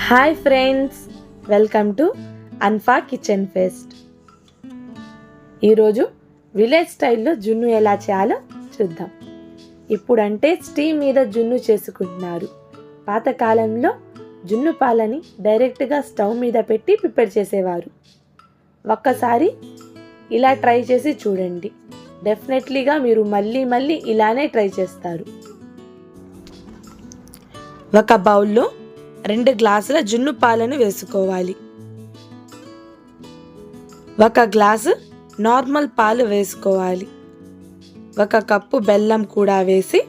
Hi friends, welcome to అన్ఫా kitchen fest. ఈరోజు village స్టైల్లో జున్ను ఎలా చేయాలో చూద్దాం. ఇప్పుడంటే స్టీమ్ మీద జున్ను చేసుకుంటున్నారు. పాతకాలంలో జున్ను పాలని డైరెక్ట్గా స్టవ్ మీద పెట్టి ప్రిపేర్ చేసేవారు. ఒక్కసారి ఇలా ట్రై చేసి చూడండి. డెఫినెట్లీగా మీరు మళ్ళీ ఇలానే ట్రై చేస్తారు. ఒక బౌల్లో 2 గ్లాసుల జున్ను పాలను వేసుకోవాలి. 1 గ్లాసు నార్మల్ పాలు వేసుకోవాలి. 1 కప్పు బెల్లం కూడా వేసి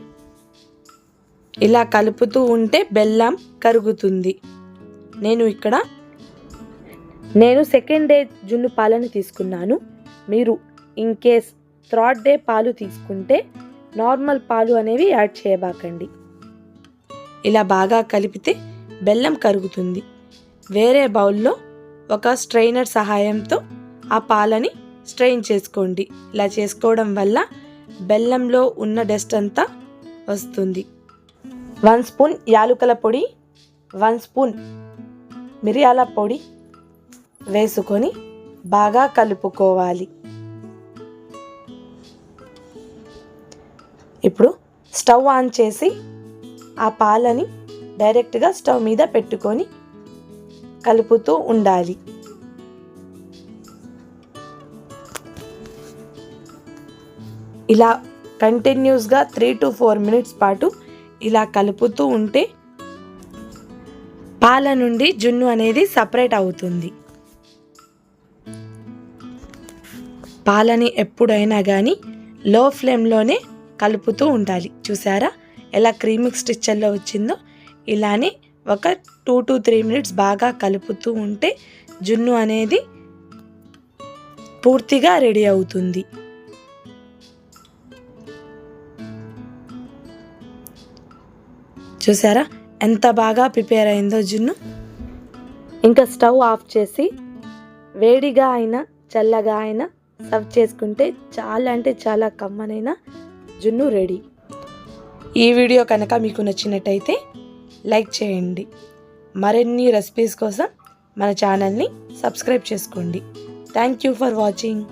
ఇలా కలుపుతూ ఉంటే బెల్లం కరుగుతుంది. నేను సెకండ్ డే జున్ను పాలను తీసుకున్నాను. మీరు ఇన్ కేస్ థర్డ్ డే పాలు తీసుకుంటే నార్మల్ పాలు అనేవి యాడ్ చేయబాకండి. ఇలా బాగా కలిపితే బెల్లం కరుగుతుంది. వేరే బౌల్లో ఒక స్ట్రైనర్ సహాయంతో ఆ పాలని స్ట్రెయిన్ చేసుకోండి. ఇలా చేసుకోవడం వల్ల బెల్లంలో ఉన్న డస్ట్ అంతా వస్తుంది. 1 స్పూన్ యాలకుల పొడి, 1 స్పూన్ మిరియాల పొడి వేసుకొని బాగా కలుపుకోవాలి. ఇప్పుడు స్టవ్ ఆన్ చేసి ఆ పాలని డైరెక్ట్గా స్టవ్ మీద పెట్టుకొని కలుపుతూ ఉండాలి. ఇలా కంటిన్యూస్గా 3 to 4 మినిట్స్ పాటు ఇలా కలుపుతూ ఉంటే పాల నుండి జున్ను అనేది సపరేట్ అవుతుంది. పాలని ఎప్పుడైనా కానీ లో ఫ్లేమ్లోనే కలుపుతూ ఉండాలి. చూసారా ఎలా క్రీమీ స్ట్రక్చర్లో వచ్చిందో? ఇలానే ఒక 2 to 3 మినిట్స్ బాగా కలుపుతూ ఉంటే జున్ను అనేది పూర్తిగా రెడీ అవుతుంది. చూసారా ఎంత బాగా ప్రిపేర్ అయిందో జున్ను? ఇంకా స్టవ్ ఆఫ్ చేసి వేడిగా అయినా చల్లగా అయినా సర్వ్ చేసుకుంటే చాలా కమ్మనైన జున్ను రెడీ. ఈ వీడియో కనుక మీకు నచ్చినట్టయితే లైక్ చేయండి. మరిన్ని రెసిపీస్ కోసం మన ఛానల్ని సబ్స్క్రైబ్ చేసుకోండి. Thank you for watching.